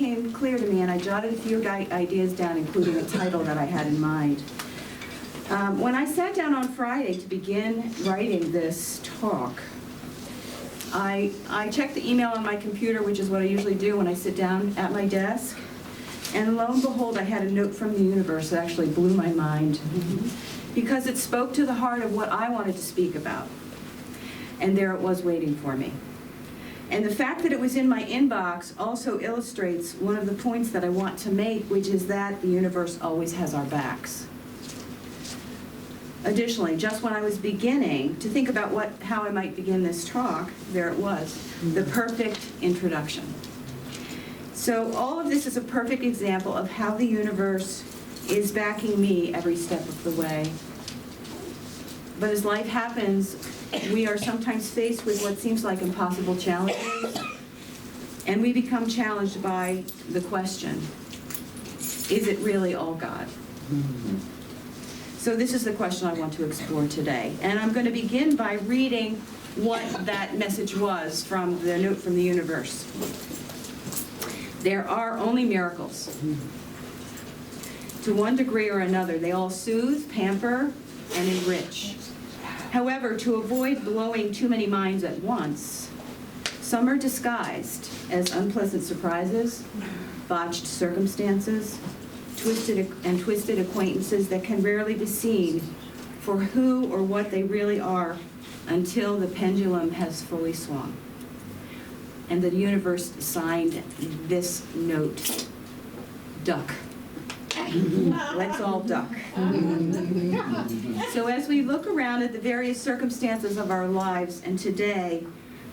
became clear to me, and I jotted a few ideas down, including a title that I had in mind. When I sat down on Friday to begin writing this talk, I checked the email on my computer, which is what I usually do when I sit down at my desk, and lo and behold, I had a note from the universe that actually blew my mind, because it spoke to the heart of what I wanted to speak about. And there it was waiting for me. And the fact that it was in my inbox also illustrates one of the points that I want to make, which is that the universe always has our backs. Additionally, just when I was beginning to think about how I might begin this talk, there it was, the perfect introduction. So all of this is a perfect example of how the universe is backing me every step of the way. But as life happens, we are sometimes faced with what seems like impossible challenges, and we become challenged by the question, is it really all God? So this is the question I want to explore today. And I'm going to begin by reading what that message was from the note from the universe. There are only miracles. To one degree or another, they all soothe, pamper, and enrich. However, to avoid blowing too many minds at once, some are disguised as unpleasant surprises, botched circumstances, twisted acquaintances that can rarely be seen for who or what they really are until the pendulum has fully swung. And the universe signed this note, duck. Let's all duck. So as we look around at the various circumstances of our lives, and today,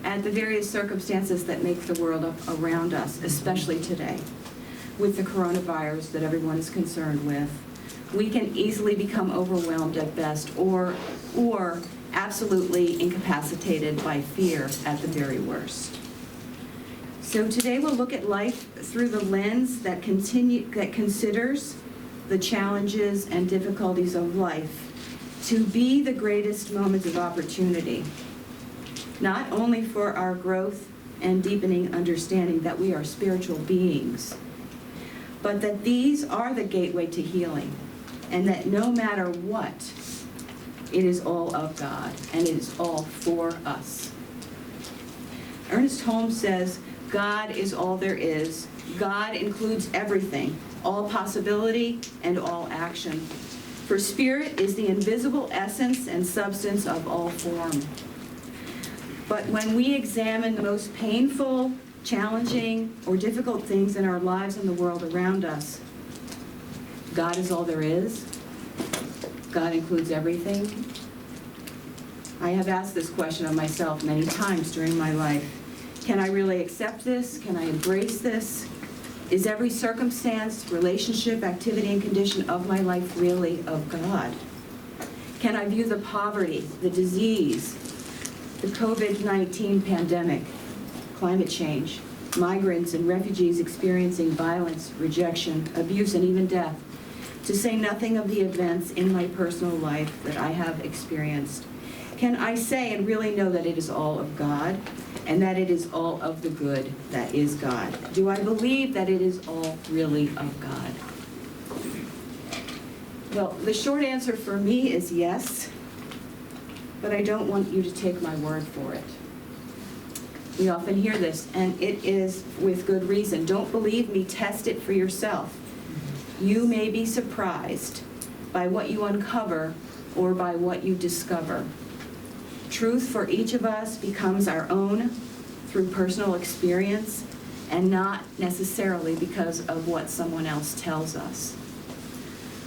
at the various circumstances that make the world around us, especially today, with the coronavirus that everyone is concerned with, we can easily become overwhelmed at best, or absolutely incapacitated by fear at the very worst. So today we'll look at life through the lens that considers the challenges and difficulties of life to be the greatest moments of opportunity, not only for our growth and deepening understanding that we are spiritual beings, but that these are the gateway to healing, and that no matter what, it is all of God, and it is all for us. Ernest Holmes says, God is all there is. God includes everything, all possibility and all action. For spirit is the invisible essence and substance of all form. But when we examine the most painful, challenging, or difficult things in our lives and the world around us, God is all there is. God includes everything. I have asked this question of myself many times during my life. Can I really accept this? Can I embrace this? Is every circumstance, relationship, activity, and condition of my life really of God? Can I view the poverty, the disease, the COVID-19 pandemic, climate change, migrants and refugees experiencing violence, rejection, abuse, and even death, to say nothing of the events in my personal life that I have experienced? Can I say and really know that it is all of God, and that it is all of the good that is God? Do I believe that it is all really of God? Well, the short answer for me is yes, but I don't want you to take my word for it. We often hear this, and it is with good reason. Don't believe me, test it for yourself. You may be surprised by what you uncover or by what you discover. Truth for each of us becomes our own through personal experience and not necessarily because of what someone else tells us.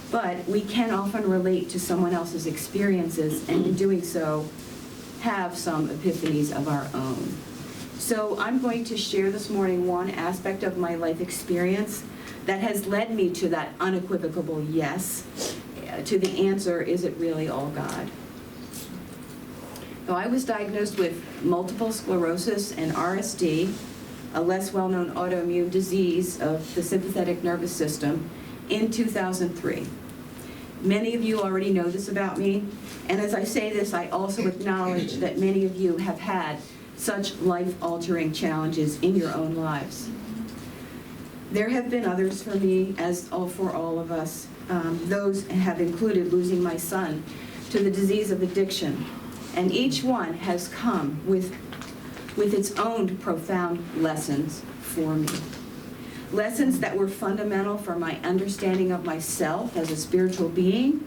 But we can often relate to someone else's experiences, and in doing so, have some epiphanies of our own. So I'm going to share this morning one aspect of my life experience that has led me to that unequivocal yes, to the answer, is it really all God? So I was diagnosed with multiple sclerosis and RSD, a less well-known autoimmune disease of the sympathetic nervous system, in 2003. Many of you already know this about me, and as I say this, I also acknowledge that many of you have had such life-altering challenges in your own lives. There have been others for me, as for all of us. Those have included losing my son to the disease of addiction. And each one has come with its own profound lessons for me. Lessons that were fundamental for my understanding of myself as a spiritual being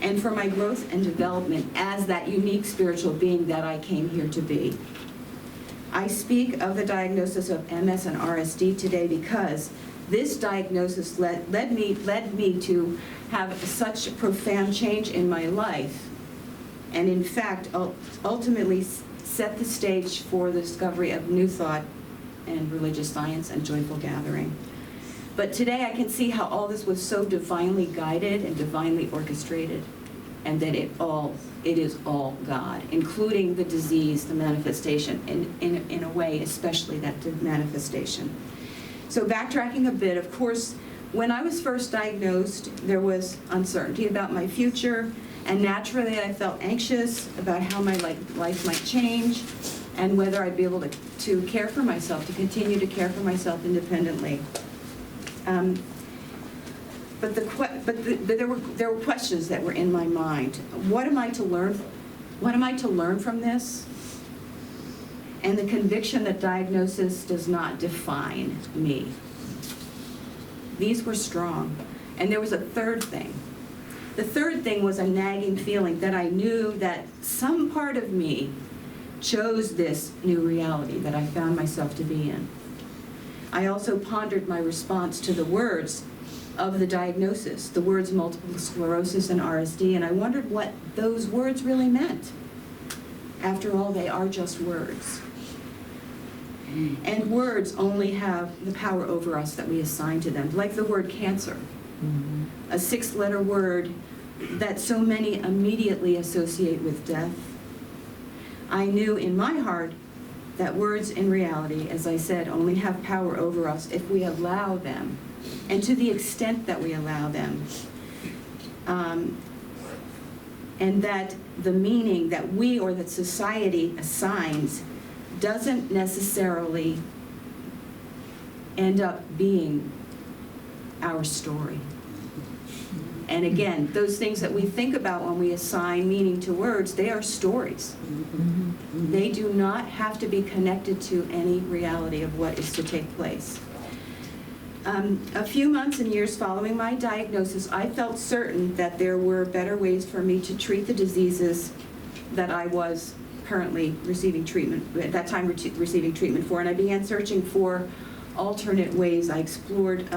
and for my growth and development as that unique spiritual being that I came here to be. I speak of the diagnosis of MS and RSD today because this diagnosis led me to have such a profound change in my life, and in fact ultimately set the stage for the discovery of new thought and religious science and joyful gathering. But today I can see how all this was so divinely guided and divinely orchestrated, and that it is all God, including the disease, the manifestation, in a way, especially that manifestation. So backtracking a bit, of course, when I was first diagnosed, there was uncertainty about my future, and naturally I felt anxious about how my life might change and whether I'd be able to care for myself, to continue to care for myself independently. But there were questions that were in my mind. What am I to learn? What am I to learn from this? And the conviction that diagnosis does not define me. These were strong. And there was a third thing. The third thing was a nagging feeling that I knew that some part of me chose this new reality that I found myself to be in. I also pondered my response to the words of the diagnosis, the words multiple sclerosis and RSD, and I wondered what those words really meant. After all, they are just words. And words only have the power over us that we assign to them, like the word cancer, a 6-letter word that so many immediately associate with death. I knew in my heart that words in reality, as I said, only have power over us if we allow them, and to the extent that we allow them. And that the meaning that we or that society assigns doesn't necessarily end up being our story. And again, those things that we think about when we assign meaning to words, they are stories. They do not have to be connected to any reality of what is to take place. A few months and years following my diagnosis, I felt certain that there were better ways for me to treat the diseases that I was currently receiving treatment, at that time receiving treatment for, and I began searching for alternate ways. I explored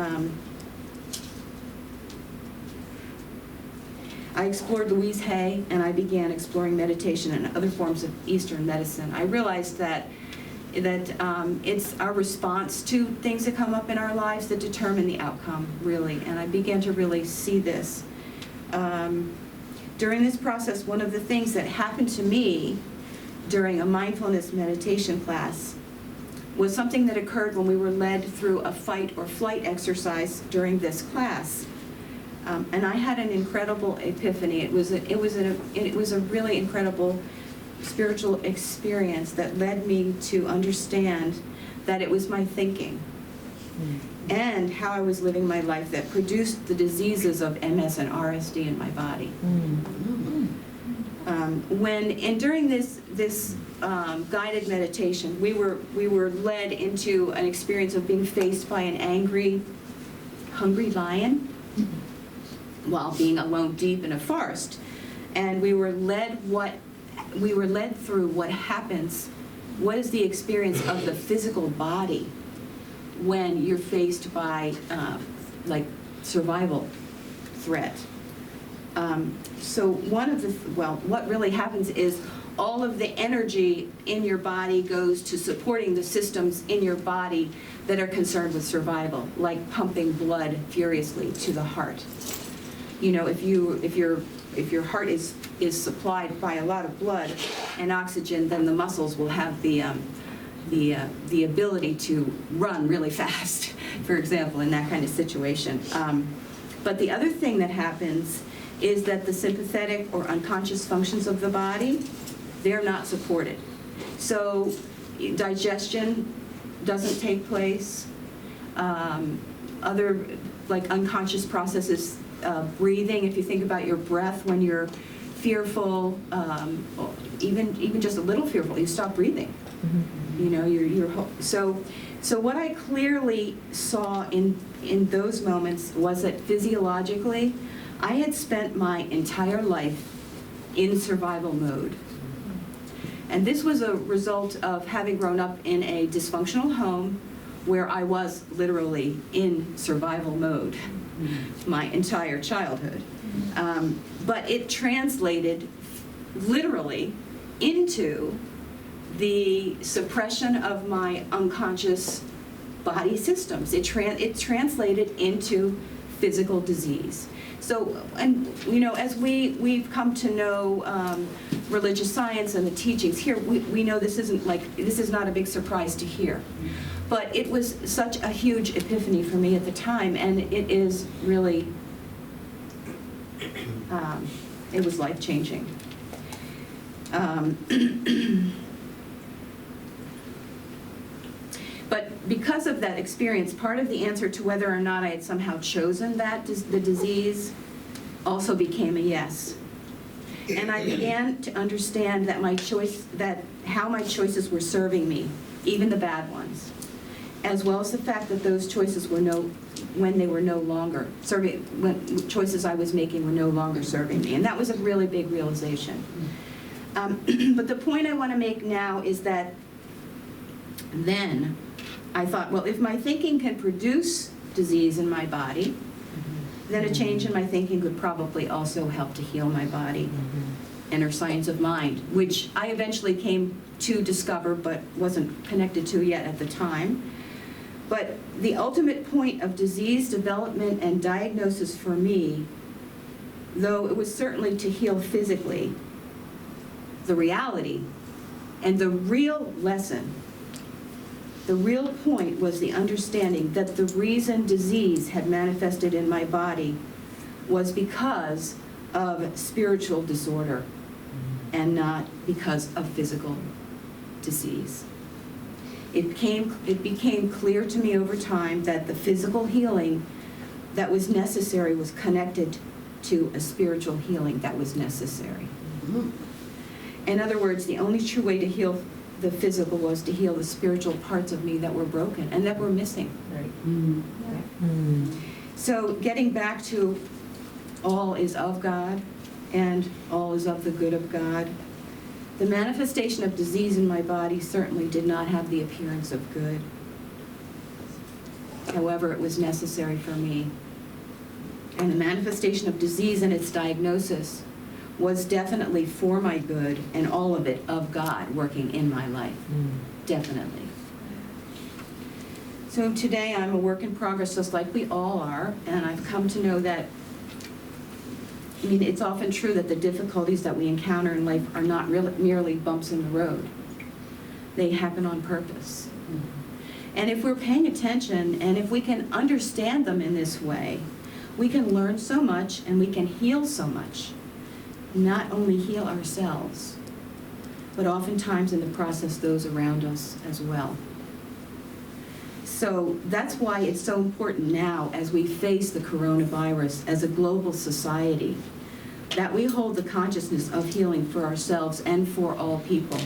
Louise Hay, and I began exploring meditation and other forms of Eastern medicine. I realized that it's our response to things that come up in our lives that determine the outcome, really, and I began to really see this. During this process, one of the things that happened to me during a mindfulness meditation class was something that occurred when we were led through a fight or flight exercise during this class. And I had an incredible epiphany. It was a really incredible spiritual experience that led me to understand that it was my thinking and how I was living my life that produced the diseases of MS and RSD in my body. During this guided meditation, we were led into an experience of being faced by an angry, hungry lion while being alone deep in a forest, and we were led through what happens. What is the experience of the physical body when you're faced by survival threat? So what really happens is all of the energy in your body goes to supporting the systems in your body that are concerned with survival, like pumping blood furiously to the heart. You know, if your heart is supplied by a lot of blood and oxygen, then the muscles will have the ability to run really fast, for example, in that kind of situation. But the other thing that happens is that the sympathetic or unconscious functions of the body, they're not supported. So digestion doesn't take place. other like unconscious processes, breathing. If you think about your breath when you're fearful, even just a little fearful, you stop breathing. You know, so what I clearly saw in those moments was that physiologically, I had spent my entire life in survival mode. And this was a result of having grown up in a dysfunctional home where I was literally in survival mode my entire childhood. But it translated literally into the suppression of my unconscious body systems. It translated into physical disease. So, and you know, as we've come to know religious science and the teachings here, we know this is not a big surprise to hear. But it was such a huge epiphany for me at the time, and it is really, it was life-changing. But because of that experience, part of the answer to whether or not I had somehow chosen the disease also became a yes. And I began to understand that how my choices were serving me, even the bad ones, as well as the fact that those choices were when choices I was making were no longer serving me. And that was a really big realization. But the point I want to make now is that then I thought, well, if my thinking can produce disease in my body, then a change in my thinking could probably also help to heal my body. Inner science of mind, which I eventually came to discover but wasn't connected to yet at the time. But the ultimate point of disease development and diagnosis for me, though it was certainly to heal physically, the reality and the real lesson, the real point was the understanding that the reason disease had manifested in my body was because of spiritual disorder and not because of physical disease. It became clear to me over time that the physical healing that was necessary was connected to a spiritual healing that was necessary. In other words, the only true way to heal the physical was to heal the spiritual parts of me that were broken and that were missing. Right. So getting back to all is of God and all is of the good of God, the manifestation of disease in my body certainly did not have the appearance of good. However, it was necessary for me. And the manifestation of disease and its diagnosis was definitely for my good, and all of it of God working in my life. Definitely. So today I'm a work in progress, just like we all are, and I've come to know that, I mean, it's often true that the difficulties that we encounter in life are not merely bumps in the road. They happen on purpose. And if we're paying attention, and if we can understand them in this way, we can learn so much and we can heal so much. Not only heal ourselves, but oftentimes in the process those around us as well. So that's why it's so important now, as we face the coronavirus as a global society, that we hold the consciousness of healing for ourselves and for all people.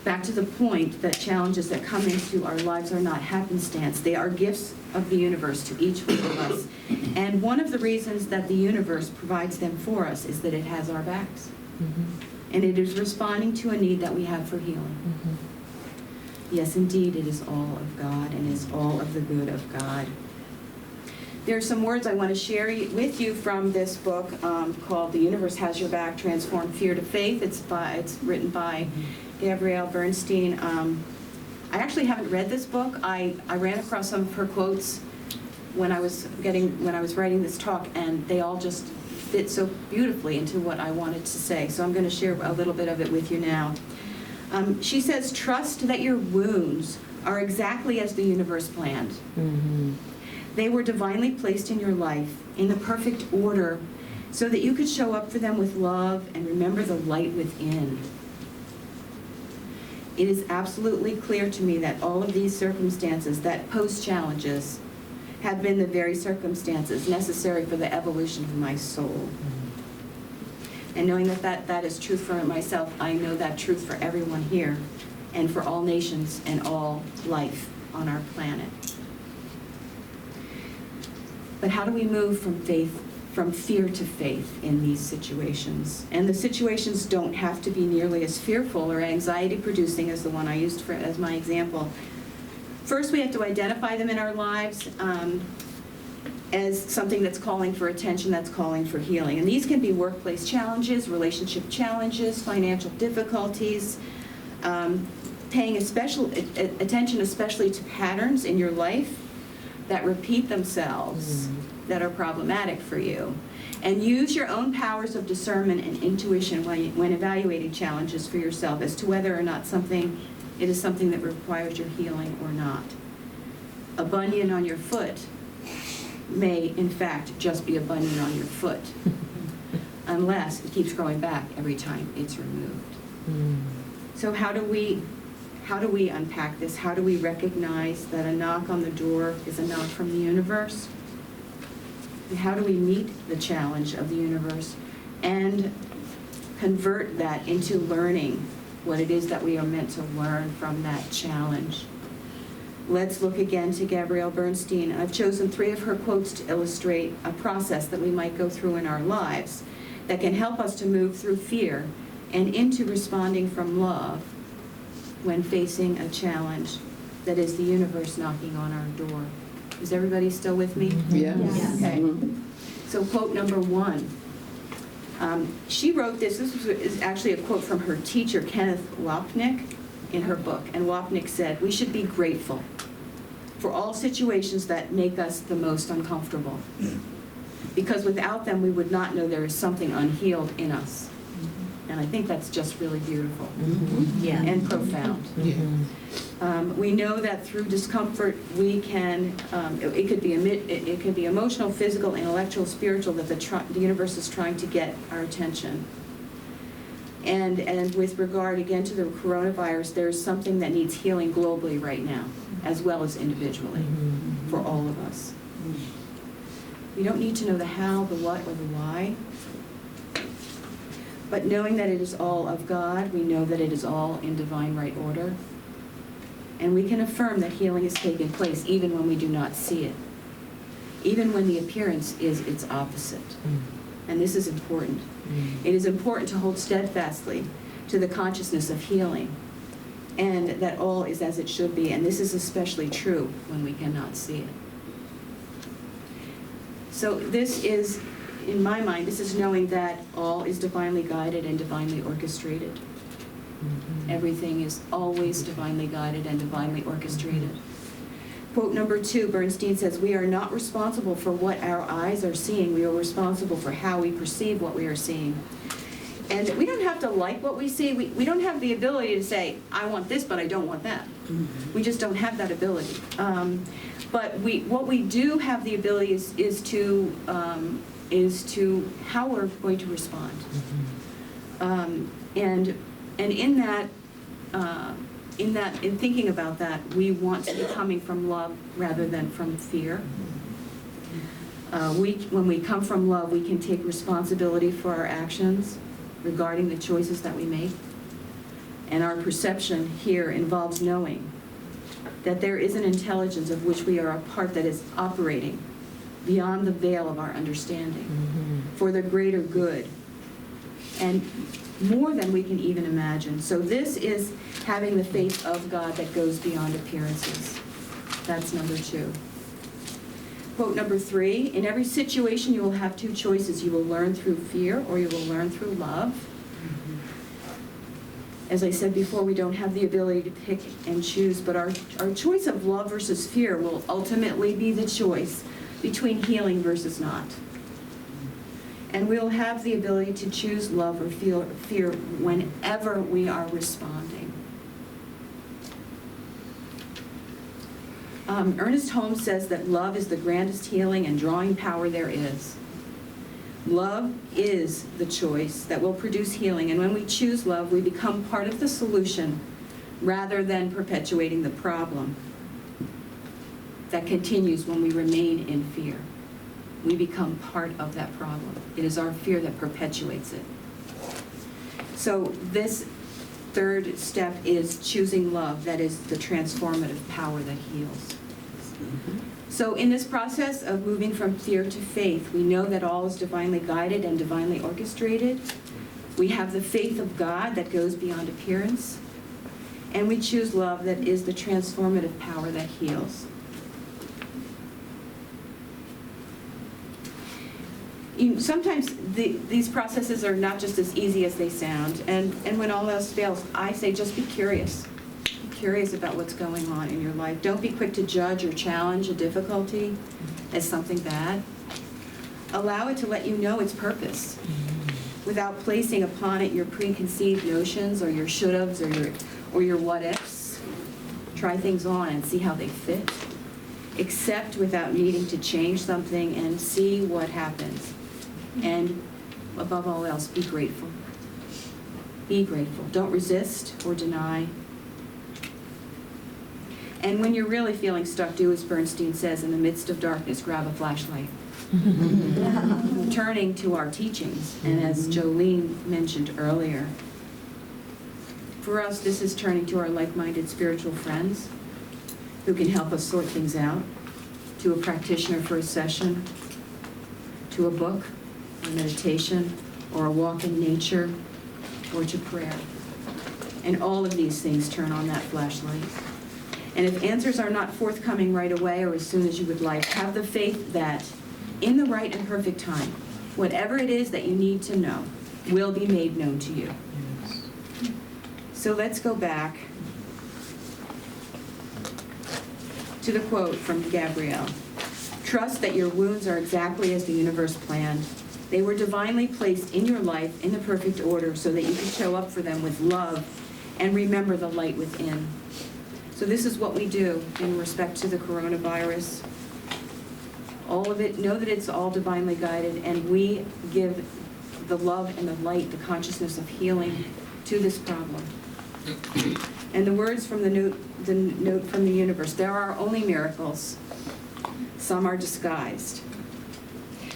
Back to the point that challenges that come into our lives are not happenstance. They are gifts of the universe to each one of us. And one of the reasons that the universe provides them for us is that it has our backs. And it is responding to a need that we have for healing. Yes, indeed, it is all of God and is all of the good of God. There are some words I want to share with you from this book called The Universe Has Your Back, Transform Fear to Faith. It's written by Gabrielle Bernstein. I actually haven't read this book. I ran across some of her quotes when I was writing this talk, and they all just fit so beautifully into what I wanted to say. So I'm going to share a little bit of it with you now. She says, trust that your wounds are exactly as the universe planned. They were divinely placed in your life in the perfect order so that you could show up for them with love and remember the light within. it is absolutely clear to me that all of these circumstances that pose challenges have been the very circumstances necessary for the evolution of my soul. And knowing that is truth for myself, I know that truth for everyone here and for all nations and all life on our planet. But how do we move from fear to faith in these situations? And the situations don't have to be nearly as fearful or anxiety-producing as the one I used as my example. First, we have to identify them in our lives as something that's calling for attention, that's calling for healing. And these can be workplace challenges, relationship challenges, financial difficulties, paying attention especially to patterns in your life that repeat themselves, that are problematic for you. And use your own powers of discernment and intuition when evaluating challenges for yourself as to whether or not it is something that requires your healing or not. A bunion on your foot may, in fact, just be a bunion on your foot, unless it keeps growing back every time it's removed. So how do we unpack this? How do we recognize that a knock on the door is a knock from the universe? And how do we meet the challenge of the universe and convert that into learning what it is that we are meant to learn from that challenge? Let's look again to Gabrielle Bernstein. I've chosen 3 of her quotes to illustrate a process that we might go through in our lives that can help us to move through fear and into responding from love when facing a challenge that is the universe knocking on our door. Is everybody still with me? Yes. Okay. So quote number 1. She wrote this is actually a quote from her teacher, Kenneth Wapnick, in her book. And Wapnick said, "We should be grateful for all situations that make us the most uncomfortable, because without them we would not know there is something unhealed in us." And I think that's just really beautiful and profound. We know that through discomfort we can, it could be emotional, physical, intellectual, spiritual, that the universe is trying to get our attention. And with regard again to the coronavirus, there's something that needs healing globally right now, as well as individually, for all of us. We don't need to know the how, the what, or the why. But knowing that it is all of God, we know that it is all in divine right order. And we can affirm that healing has taken place even when we do not see it, even when the appearance is its opposite. And this is important. It is important to hold steadfastly to the consciousness of healing and that all is as it should be. And this is especially true when we cannot see it. So this is, in my mind, this is knowing that all is divinely guided and divinely orchestrated. Everything is always divinely guided and divinely orchestrated. Quote number 2, Bernstein says, "We are not responsible for what our eyes are seeing. We are responsible for how we perceive what we are seeing." And we don't have to like what we see. We don't have the ability to say, "I want this, but I don't want that." We just don't have that ability. But what we do have the ability is to how we're going to respond. And in thinking about that, we want to be coming from love rather than from fear. When we come from love, we can take responsibility for our actions regarding the choices that we make. And our perception here involves knowing that there is an intelligence of which we are a part that is operating beyond the veil of our understanding for the greater good and more than we can even imagine. So this is having the faith of God that goes beyond appearances. That's number 2. Quote number 3, "In every situation you will have 2 choices. You will learn through fear or you will learn through love." As I said before, we don't have the ability to pick and choose, but our choice of love versus fear will ultimately be the choice between healing versus not. And we'll have the ability to choose love or fear whenever we are responding. Ernest Holmes says that love is the grandest healing and drawing power there is. Love is the choice that will produce healing, and when we choose love, we become part of the solution, rather than perpetuating the problem that continues when we remain in fear. We become part of that problem. It is our fear that perpetuates it. So this third step is choosing love, that is the transformative power that heals. So in this process of moving from fear to faith, we know that all is divinely guided and divinely orchestrated. We have the faith of God that goes beyond appearance. And we choose love that is the transformative power that heals. Sometimes these processes are not just as easy as they sound. And when all else fails, I say just be curious. Be curious about what's going on in your life. Don't be quick to judge or challenge a difficulty as something bad. Allow it to let you know its purpose without placing upon it your preconceived notions or your should-haves or your what-ifs. Try things on and see how they fit. Accept without needing to change something and see what happens. And above all else, be grateful. Be grateful. Don't resist or deny. And when you're really feeling stuck, do as Bernstein says, in the midst of darkness, grab a flashlight. Turning to our teachings, and as Jolene mentioned earlier, for us, this is turning to our like-minded spiritual friends who can help us sort things out, to a practitioner for a session, to a book, or meditation, or a walk in nature, or to prayer. And all of these things turn on that flashlight. And if answers are not forthcoming right away or as soon as you would like, have the faith that in the right and perfect time, whatever it is that you need to know will be made known to you. Yes. So let's go back to the quote from Gabrielle. Trust that your wounds are exactly as the universe planned. They were divinely placed in your life in the perfect order so that you could show up for them with love and remember the light within. So this is what we do in respect to the coronavirus. All of it, know that it's all divinely guided, and we give the love and the light, the consciousness of healing to this problem. And the words from the note from the universe, there are only miracles. Some are disguised.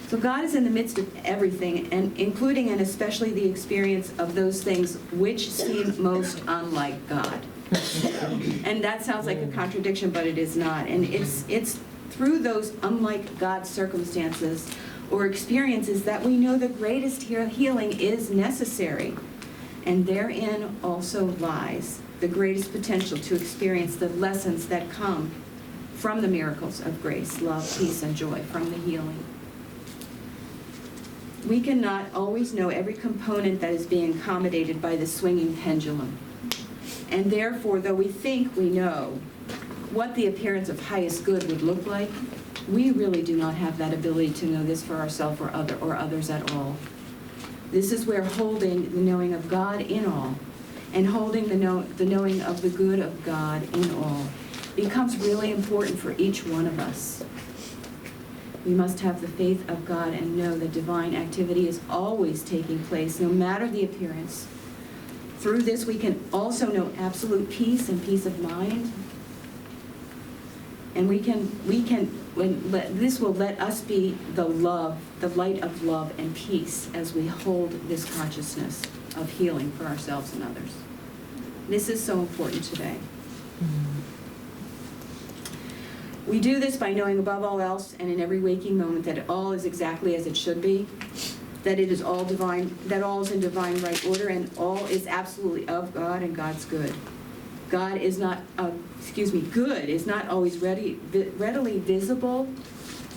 So God is in the midst of everything, and including and especially the experience of those things which seem most unlike God. And that sounds like a contradiction, but it is not. And it's through those unlike God circumstances or experiences that we know the greatest healing is necessary. And therein also lies the greatest potential to experience the lessons that come from the miracles of grace, love, peace, and joy, from the healing. We cannot always know every component that is being accommodated by the swinging pendulum. And therefore, though we think we know what the appearance of highest good would look like, we really do not have that ability to know this for ourselves or others at all. This is where holding the knowing of God in all and holding the knowing of the good of God in all becomes really important for each one of us. We must have the faith of God and know that divine activity is always taking place, no matter the appearance. Through this, we can also know absolute peace and peace of mind. And this will let us be the light of love and peace as we hold this consciousness of healing for ourselves and others. This is so important today. We do this by knowing above all else and in every waking moment that all is exactly as it should be, that it is all divine, that all is in divine right order, and all is absolutely of God and God's good. Good is not always readily visible,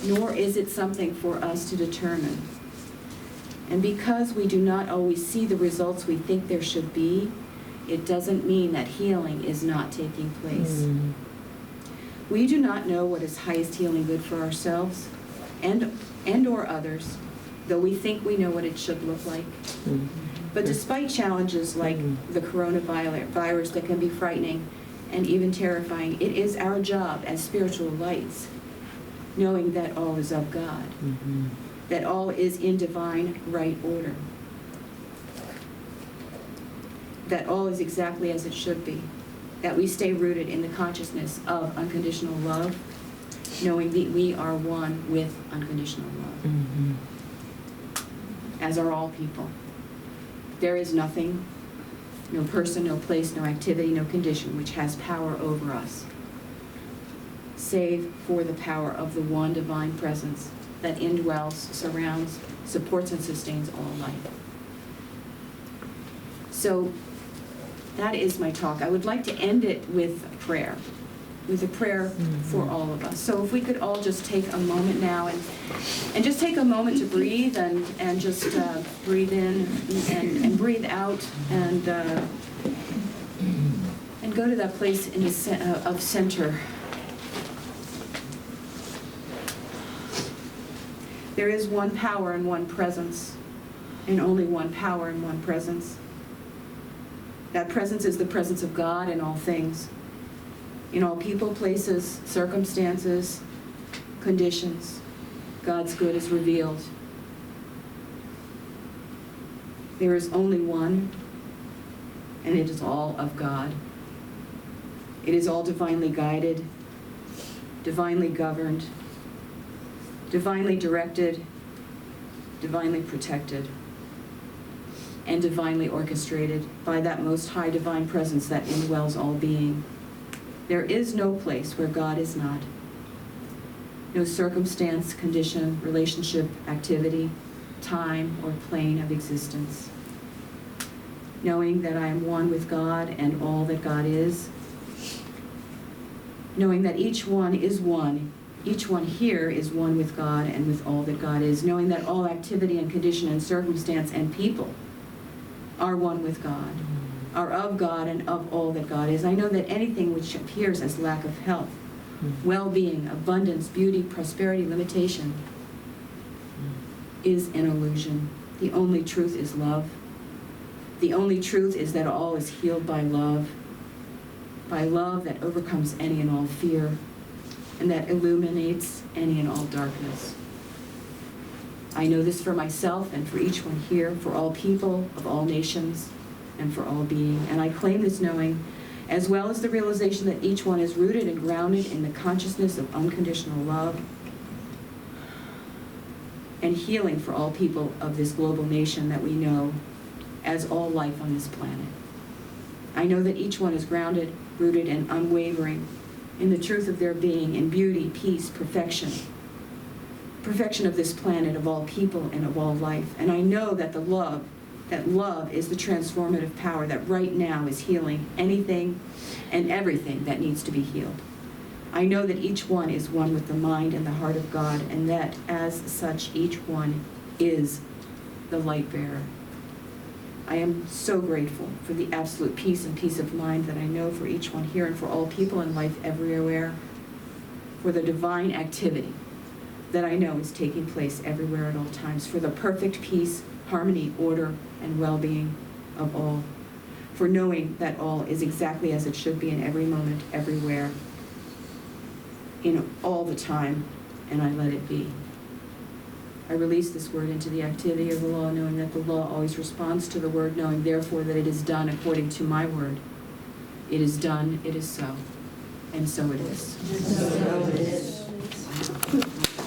nor is it something for us to determine. And because we do not always see the results we think there should be, it doesn't mean that healing is not taking place. We do not know what is highest healing good for ourselves and or others, though we think we know what it should look like. But despite challenges like the coronavirus that can be frightening and even terrifying, it is our job as spiritual lights, knowing that all is of God, that all is in divine right order, that all is exactly as it should be. that we stay rooted in the consciousness of unconditional love, knowing that we are one with unconditional love, as are all people. There is nothing, no person, no place, no activity, no condition which has power over us, save for the power of the one divine presence that indwells, surrounds, supports, and sustains all life. So that is my talk. I would like to end it with a prayer for all of us. So if we could all just take a moment now and just take a moment to breathe and just breathe in and breathe out and go to that place in the of center. There is one power and one presence, and only one power and one presence. That presence is the presence of God in all things, in all people, places, circumstances, conditions. God's good is revealed. There is only one, and it is all of God. It is all divinely guided, divinely governed, divinely directed, divinely protected, and divinely orchestrated by that most high divine presence that indwells all being. There is no place where God is not. No circumstance, condition, relationship, activity, time, or plane of existence. Knowing that I am one with God and all that God is. Knowing that each one is one. Each one here is one with God and with all that God is. Knowing that all activity and condition and circumstance and people are one with God, are of God and of all that God is. I know that anything which appears as lack of health, well-being, abundance, beauty, prosperity, limitation is an illusion. The only truth is love. The only truth is that all is healed by love that overcomes any and all fear, and that illuminates any and all darkness. I know this for myself and for each one here, for all people of all nations and for all being. And I claim this knowing, as well as the realization that each one is rooted and grounded in the consciousness of unconditional love and healing for all people of this global nation that we know as all life on this planet. I know that each one is grounded, rooted, and unwavering in the truth of their being, in beauty, peace, perfection of this planet, of all people, and of all life. And I know that love is the transformative power that right now is healing anything and everything that needs to be healed. I know that each one is one with the mind and the heart of God, and that as such, each one is the light bearer. I am so grateful for the absolute peace and peace of mind that I know for each one here and for all people in life everywhere, for the divine activity that I know is taking place everywhere at all times, for the perfect peace, harmony, order, and well-being of all, for knowing that all is exactly as it should be in every moment, everywhere, in all the time, and I let it be. I release this word into the activity of the law, knowing that the law always responds to the word, knowing therefore that it is done according to my word. It is done, it is so, and so it is. And so it is.